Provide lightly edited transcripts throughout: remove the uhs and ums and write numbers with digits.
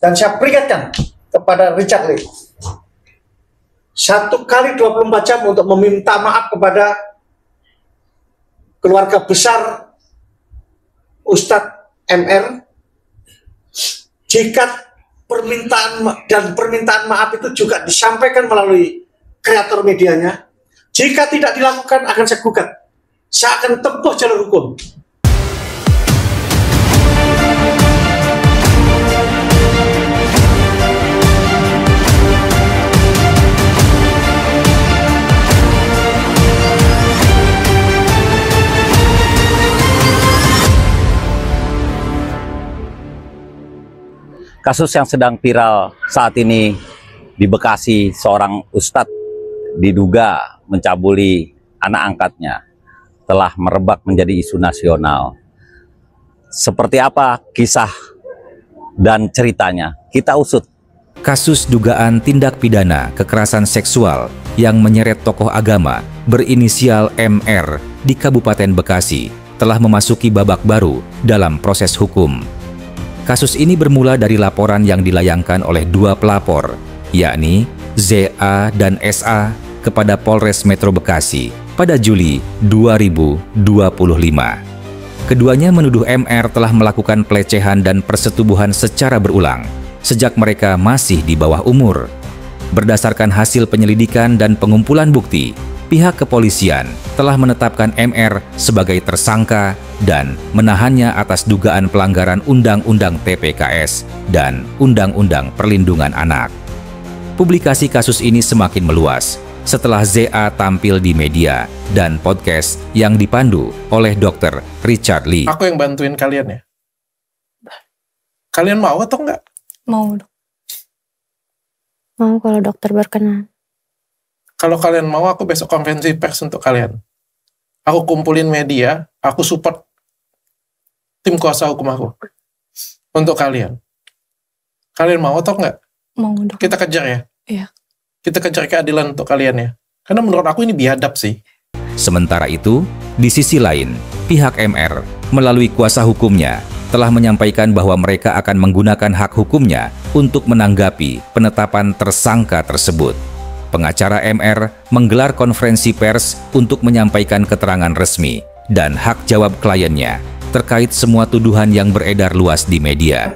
Dan saya peringatkan kepada Richard Lee, 1 kali 24 jam untuk meminta maaf kepada keluarga besar Ustadz MR. Jika permintaan maaf itu juga disampaikan melalui kreator medianya, jika tidak dilakukan akan saya gugat. Saya akan tempuh jalur hukum. Kasus yang sedang viral saat ini di Bekasi, seorang ustadz diduga mencabuli anak angkatnya telah merebak menjadi isu nasional. Seperti apa kisah dan ceritanya? Kita usut. Kasus dugaan tindak pidana kekerasan seksual yang menyeret tokoh agama berinisial MR di Kabupaten Bekasi telah memasuki babak baru dalam proses hukum. Kasus ini bermula dari laporan yang dilayangkan oleh 2 pelapor, yakni ZA dan SA kepada Polres Metro Bekasi pada Juli 2025. Keduanya menuduh MR telah melakukan pelecehan dan persetubuhan secara berulang sejak mereka masih di bawah umur. Berdasarkan hasil penyelidikan dan pengumpulan bukti, pihak kepolisian telah menetapkan MR sebagai tersangka dan menahannya atas dugaan pelanggaran Undang-Undang TPKS dan Undang-Undang Perlindungan Anak. Publikasi kasus ini semakin meluas setelah ZA tampil di media dan podcast yang dipandu oleh Dr. Richard Lee. Aku yang bantuin kalian ya. Kalian mau atau enggak? Mau, dok. Mau kalau dokter berkenan. Kalau kalian mau, aku besok konferensi pers untuk kalian. Aku kumpulin media, aku support tim kuasa hukum aku. Untuk kalian. Kalian mau atau enggak? Mau, dok. Kita kejar ya? Iya. Kita kejar keadilan untuk kalian ya. Karena menurut aku ini biadab sih. Sementara itu, di sisi lain, pihak MR melalui kuasa hukumnya telah menyampaikan bahwa mereka akan menggunakan hak hukumnya untuk menanggapi penetapan tersangka tersebut. Pengacara MR menggelar konferensi pers untuk menyampaikan keterangan resmi dan hak jawab kliennya terkait semua tuduhan yang beredar luas di media.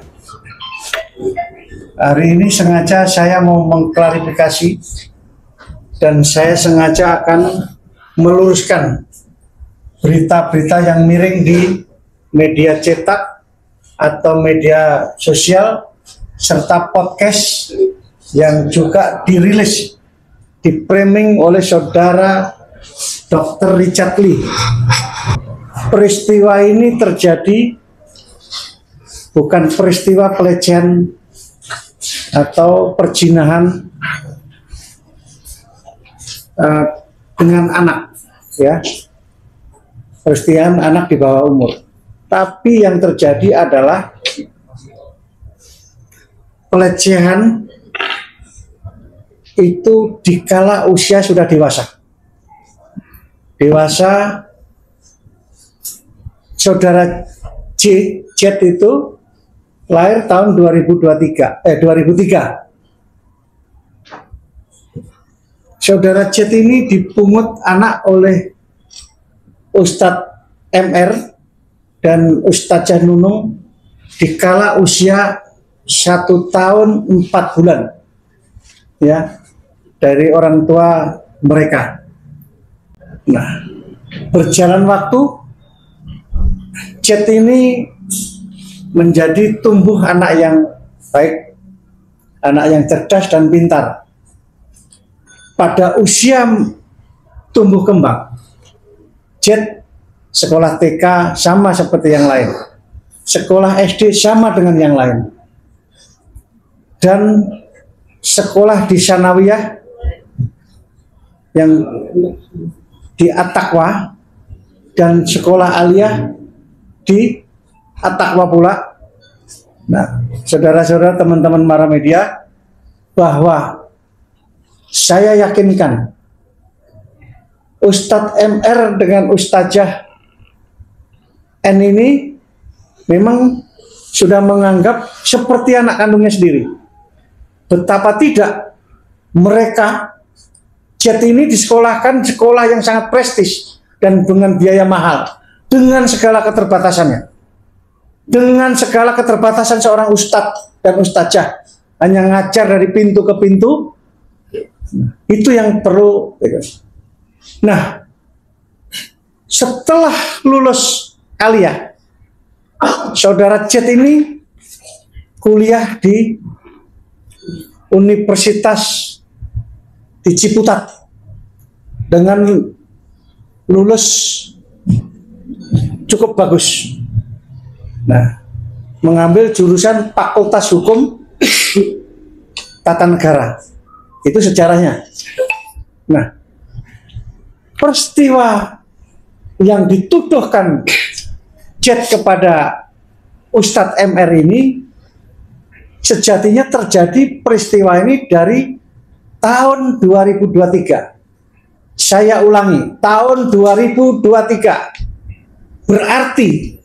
Hari ini sengaja saya mau mengklarifikasi dan saya sengaja akan meluruskan berita-berita yang miring di media cetak atau media sosial serta podcast yang juga dirilis, di-framing oleh saudara Dr. Richard Lee. Peristiwa ini terjadi bukan peristiwa pelecehan atau perzinahan dengan anak, ya, peristiwa anak di bawah umur. Tapi yang terjadi adalah pelecehan itu dikala usia sudah dewasa. Saudara Z itu lahir tahun 2003. Saudara Z ini dipungut anak oleh Ustadz MR dan Ustadzah Nunung dikala usia 1 tahun 4 bulan, ya, dari orang tua mereka. Nah, berjalan waktu, Z ini menjadi tumbuh anak yang baik, anak yang cerdas dan pintar. Pada usia tumbuh kembang, Z sekolah TK sama seperti yang lain, sekolah SD sama dengan yang lain, dan sekolah di Sanawiyah yang di At-Taqwa dan sekolah aliyah di At-Taqwa pula. Nah, saudara-saudara, teman-teman para media, bahwa saya yakinkan Ustadz MR dengan Ustazah N ini memang sudah menganggap seperti anak kandungnya sendiri. Betapa tidak mereka, Jet ini disekolahkan sekolah yang sangat prestis dan dengan biaya mahal, dengan segala keterbatasannya. Dengan segala keterbatasan seorang ustadz dan ustazah, hanya ngajar dari pintu ke pintu, itu yang perlu. Nah, setelah lulus aliyah, saudara Jet ini kuliah di Universitas di Ciputat dengan lulus cukup bagus. Nah, mengambil jurusan Fakultas Hukum Tata Negara. Itu sejarahnya. Nah, peristiwa yang dituduhkan Jet kepada Ustadz MR ini sejatinya terjadi peristiwa ini dari tahun 2023. Saya ulangi, tahun 2023. Berarti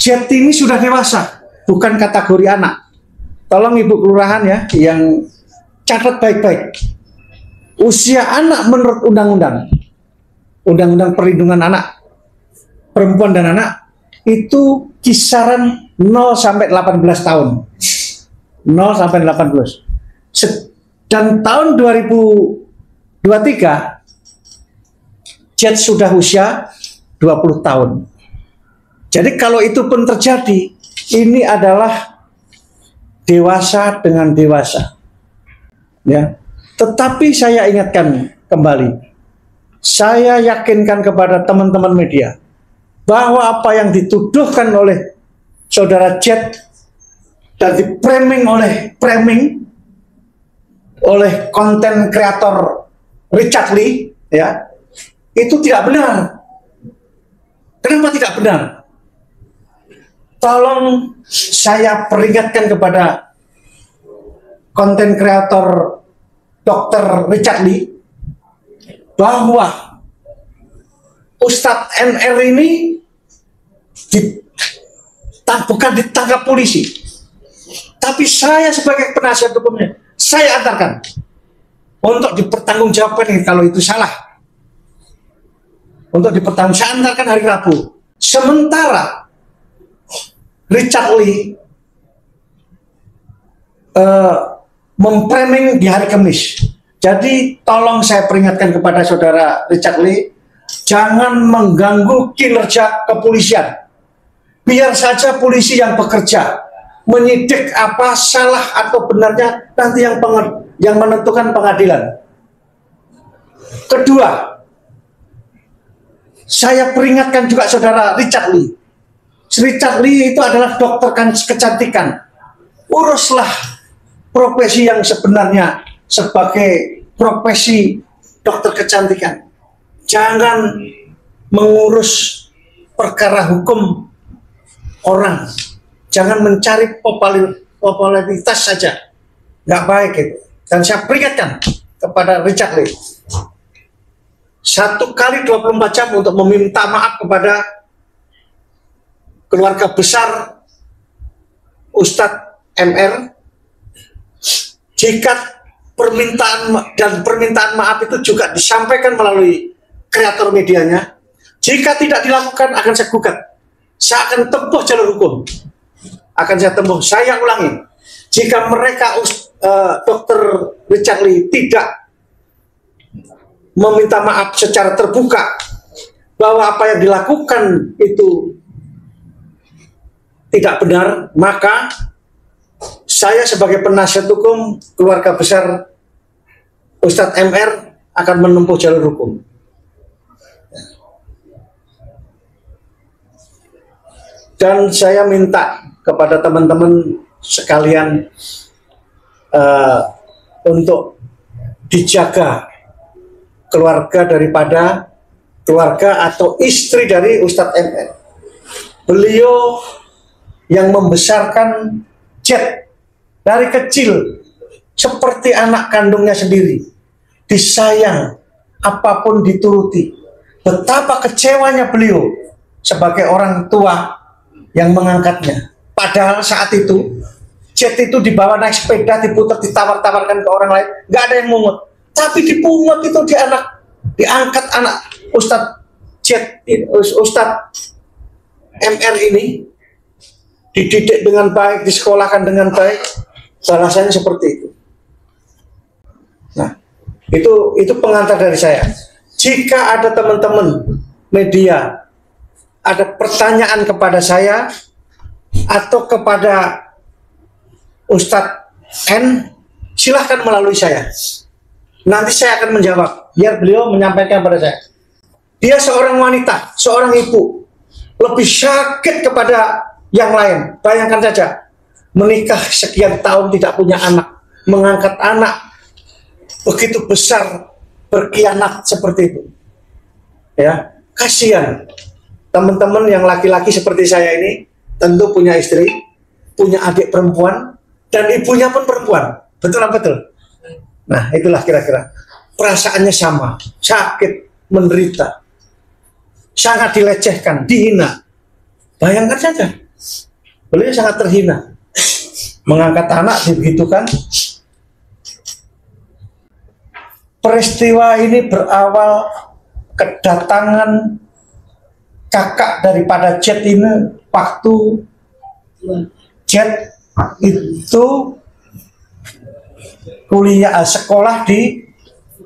Jet ini sudah dewasa, bukan kategori anak. Tolong Ibu Kelurahan ya, yang catat baik-baik. Usia anak menurut Undang-Undang Perlindungan Anak, Perempuan dan Anak, itu kisaran 0 sampai 18 tahun. 0 sampai 18. Dan tahun 2023, Jet sudah usia 20 tahun. Jadi kalau itu pun terjadi, ini adalah dewasa dengan dewasa. Ya. Tetapi saya ingatkan kembali, saya yakinkan kepada teman-teman media, bahwa apa yang dituduhkan oleh saudara Jet dan di-framing oleh konten kreator Richard Lee, ya, itu tidak benar. Kenapa tidak benar? Tolong saya peringatkan kepada konten kreator Dr. Richard Lee bahwa Ustadz MR ini bukan ditangkap polisi, tapi saya sebagai penasihat hukumnya, saya antarkan untuk dipertanggungjawabkan kalau itu salah. Untuk dipertanggungjawabkan, saya antarkan hari Rabu. Sementara Richard Lee memframing di hari Kamis. Jadi tolong saya peringatkan kepada saudara Richard Lee, jangan mengganggu kinerja kepolisian. Biar saja polisi yang bekerja, menyidik apa salah atau benarnya nanti yang menentukan pengadilan. Kedua, saya peringatkan juga saudara Richard Lee. Richard Lee itu adalah dokter kecantikan. Uruslah profesi yang sebenarnya sebagai profesi dokter kecantikan. Jangan mengurus perkara hukum orang. Jangan mencari popularitas saja. Nggak baik itu. Dan saya peringatkan kepada Richard Lee. 1 kali 24 jam untuk meminta maaf kepada keluarga besar Ustadz MR, jika permintaan maaf itu juga disampaikan melalui kreator medianya. Jika tidak dilakukan, akan saya gugat. Saya akan tempuh jalur hukum. Saya ulangi, jika mereka Dr. Richard Lee tidak meminta maaf secara terbuka bahwa apa yang dilakukan itu tidak benar, maka saya sebagai penasihat hukum keluarga besar Ustadz MR akan menempuh jalur hukum. Dan saya minta kepada teman-teman sekalian untuk dijaga keluarga atau istri dari Ustadz MR. Beliau yang membesarkan Jet dari kecil seperti anak kandungnya sendiri, disayang, apapun dituruti. Betapa kecewanya beliau sebagai orang tua yang mengangkatnya. Padahal saat itu jet itu dibawa naik sepeda, diputar, ditawar-tawarkan ke orang lain, nggak ada yang mungut. Tapi dipungut itu diangkat anak Ustadz Jet, Ustadz MR ini, dididik dengan baik, disekolahkan dengan baik, balasannya seperti itu. Nah, itu pengantar dari saya. Jika ada teman-teman media ada pertanyaan kepada saya atau kepada Ustadz N, silahkan melalui saya. Nanti saya akan menjawab, biar beliau menyampaikan kepada saya. Dia seorang wanita, seorang ibu, lebih sakit kepada yang lain. Bayangkan saja, menikah sekian tahun tidak punya anak, mengangkat anak begitu besar, berkhianat seperti itu. Ya, kasihan teman-teman yang laki-laki seperti saya ini, tentu punya istri, punya adik perempuan, dan ibunya pun perempuan. Betul apa betul? Nah, itulah kira-kira perasaannya sama, sakit, menderita, sangat dilecehkan, dihina. Bayangkan saja, beliau sangat terhina, mengangkat anak dibegitukan. Peristiwa ini berawal kedatangan kakak daripada Jet ini waktu Jet itu kuliah sekolah di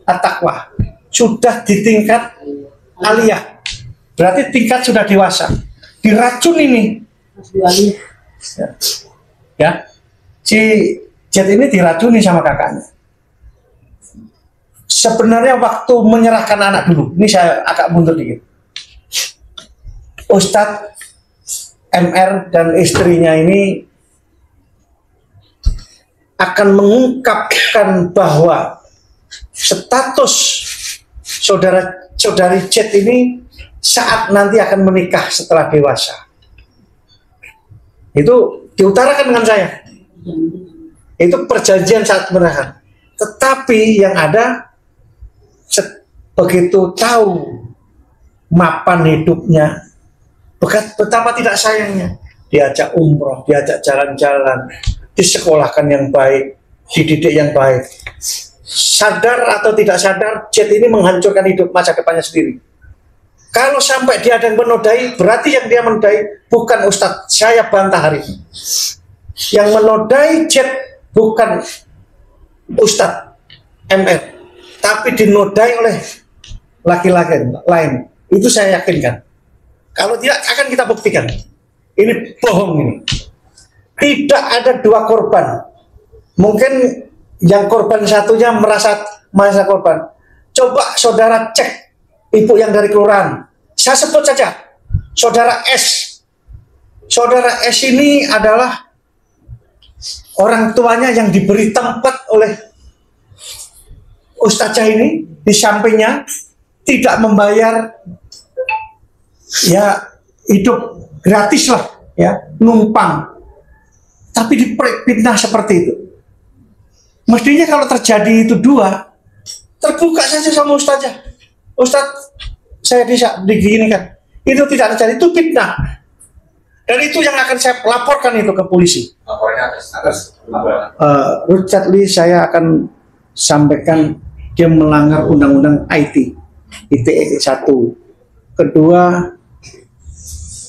At-Taqwa, sudah di tingkat aliyah, berarti tingkat sudah dewasa. Diracun ini ya, si Jet ini diracuni sama kakaknya. Sebenarnya waktu menyerahkan anak dulu, ini saya agak mundur dikit, Ustadz MR dan istrinya ini akan mengungkapkan bahwa status saudari Jet ini saat nanti akan menikah setelah dewasa. Itu diutarakan dengan saya. Itu perjanjian saat menikah. Tetapi yang ada, begitu tahu mapan hidupnya, betapa tidak sayangnya, diajak umroh, diajak jalan-jalan, disekolahkan yang baik, dididik yang baik. Sadar atau tidak sadar, Jet ini menghancurkan hidup masa depannya sendiri. Kalau sampai dia ada yang menodai, berarti yang dia menodai bukan Ustadz, saya bantah hari ini. Yang menodai Jet bukan Ustadz MR, tapi dinodai oleh laki-laki lain. Itu saya yakinkan. Kalau tidak, akan kita buktikan. Ini bohong ini. Tidak ada dua korban. Mungkin yang korban satunya merasa korban. Coba saudara cek ibu yang dari kelurahan. Saya sebut saja, saudara S. Saudara S ini adalah orang tuanya yang diberi tempat oleh Ustazah ini di sampingnya, tidak membayar, ya hidup gratis lah, ya numpang. Tapi dipitnah seperti itu. Mestinya kalau terjadi itu dua, terbuka saja sama Ustazah. Ustadz, saya diginikan. Itu tidak terjadi, itu fitnah. Dan itu yang akan saya laporkan itu ke polisi. Lapornya atas Richard Lee saya akan sampaikan dia melanggar undang-undang IT, ITE 1. Kedua,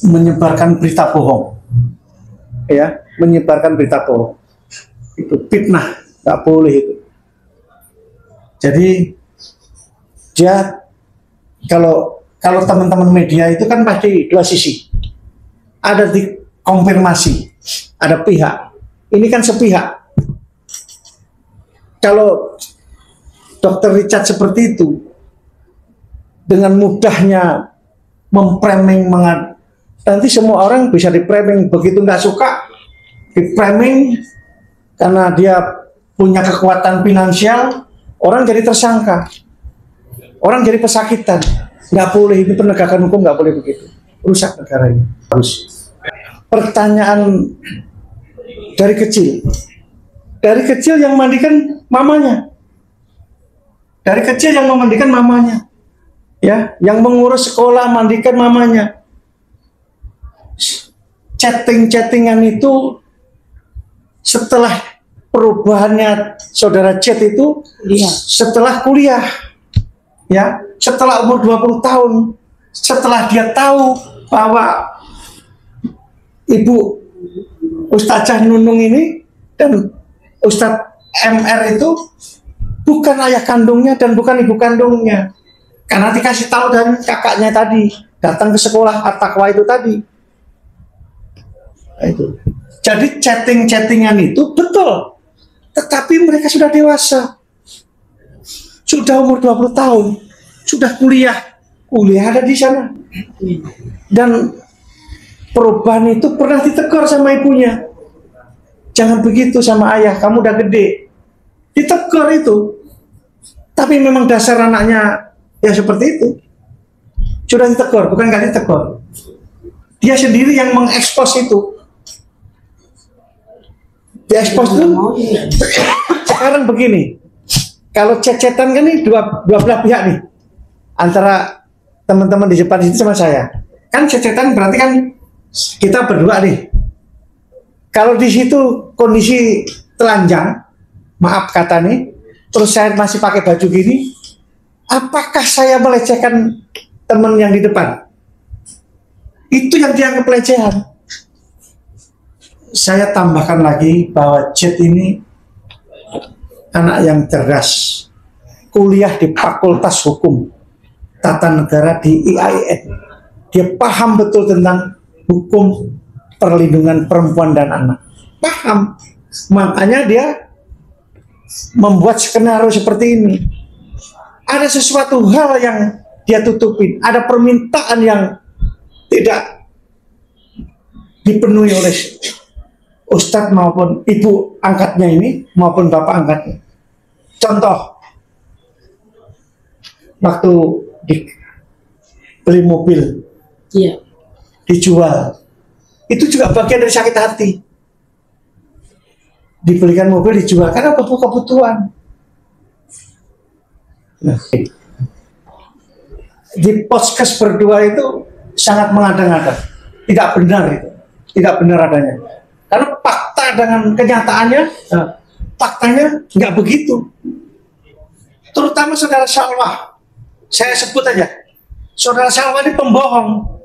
menyebarkan berita bohong. Ya, menyebarkan berita bohong. Itu fitnah, nggak boleh itu. Jadi dia kalau teman-teman media itu kan pasti dua sisi. Ada dikonfirmasi, ada pihak. Ini kan sepihak. Kalau Dr. Richard seperti itu, dengan mudahnya memframing, nanti semua orang bisa diframing. Begitu nggak suka, diframing karena dia punya kekuatan finansial, orang jadi tersangka, orang jadi pesakitan. Nggak boleh, ini penegakan hukum nggak boleh begitu, rusak negara ini. Harus. Pertanyaan dari kecil yang mandikan mamanya, dari kecil yang memandikan mamanya, ya, yang mengurus sekolah mandikan mamanya. chatting-chattingan itu setelah perubahannya saudara Z itu setelah kuliah, ya, setelah umur 20 tahun, setelah dia tahu bahwa Ibu Ustazah Nunung ini dan Ustadz MR itu bukan ayah kandungnya dan bukan ibu kandungnya, karena dikasih tahu dari kakaknya tadi, datang ke sekolah At-Taqwa itu tadi. Itu. Jadi chatting-chattingan itu betul, tetapi mereka sudah dewasa, sudah umur 20 tahun, sudah kuliah ada di sana, dan perubahan itu pernah ditegur sama ibunya, jangan begitu sama ayah, kamu udah gede, ditegur itu. Tapi memang dasar anaknya ya seperti itu, sudah ditegur, bukan gak ditegur, dia sendiri yang mengekspos itu. Diekspos itu sekarang begini, kalau cecetan kan nih dua belah pihak nih, antara teman-teman di depan itu sama saya, kan cecetan berarti kan kita berdua nih. Kalau di situ kondisi telanjang, maaf kata nih, terus saya masih pakai baju gini, apakah saya melecehkan teman yang di depan? Itu yang dianggap pelecehan. Saya tambahkan lagi bahwa Z ini anak yang cerdas, kuliah di Fakultas Hukum Tata Negara di IAIN. Dia paham betul tentang hukum perlindungan perempuan dan anak. Paham. Makanya dia membuat skenario seperti ini. Ada sesuatu hal yang dia tutupin, ada permintaan yang tidak dipenuhi oleh Ustadz maupun ibu angkatnya ini maupun bapak angkatnya. Contoh, waktu beli mobil, dijual, itu juga bagian dari sakit hati. Dibelikan mobil dijual karena kebutuhan. Nah, di podcast berdua itu sangat mengada-ngada, tidak benar itu, tidak benar adanya. Karena fakta dengan kenyataannya, faktanya nggak begitu. Terutama saudara Salwa, saya sebut aja, saudara Salwa ini pembohong.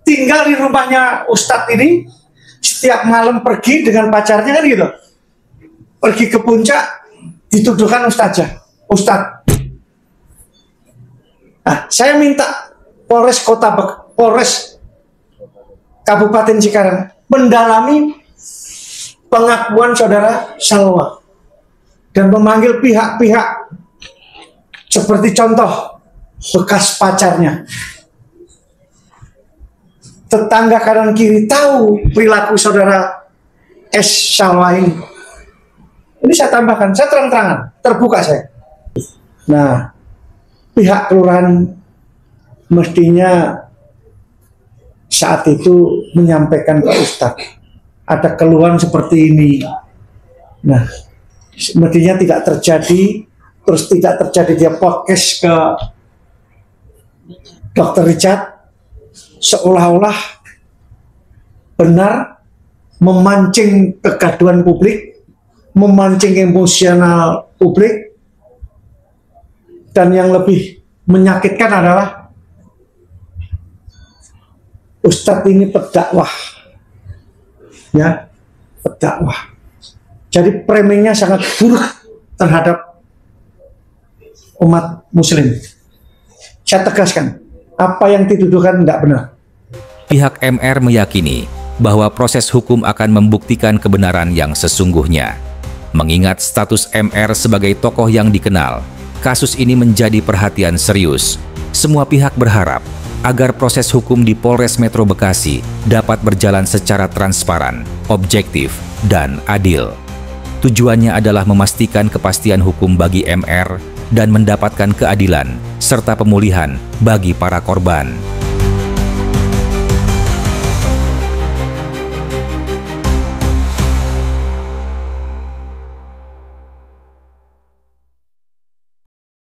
Tinggal di rumahnya Ustadz ini, setiap malam pergi dengan pacarnya kan gitu, pergi ke puncak, dituduhkan Ustazah, Ustadz. Nah, saya minta Polres Kabupaten Cikarang mendalami pengakuan saudara Salwa dan memanggil pihak-pihak seperti contoh bekas pacarnya, tetangga kanan kiri tahu perilaku saudara S. Salwa ini. Ini saya tambahkan, saya terang-terangan, terbuka saya. Nah, pihak kelurahan mestinya saat itu menyampaikan ke Ustadz, ada keluhan seperti ini. Nah, mestinya tidak terjadi, terus tidak terjadi dia podcast ke Dr. Richard, seolah-olah benar, memancing kegaduhan publik, memancing emosional publik, dan yang lebih menyakitkan adalah Ustadz ini pendakwah, ya, pendakwah. Jadi framingnya sangat buruk terhadap umat Muslim. Saya tegaskan, apa yang dituduhkan tidak benar. Pihak MR meyakini bahwa proses hukum akan membuktikan kebenaran yang sesungguhnya. Mengingat status MR sebagai tokoh yang dikenal, kasus ini menjadi perhatian serius. Semua pihak berharap agar proses hukum di Polres Metro Bekasi dapat berjalan secara transparan, objektif, dan adil. Tujuannya adalah memastikan kepastian hukum bagi MR dan mendapatkan keadilan serta pemulihan bagi para korban.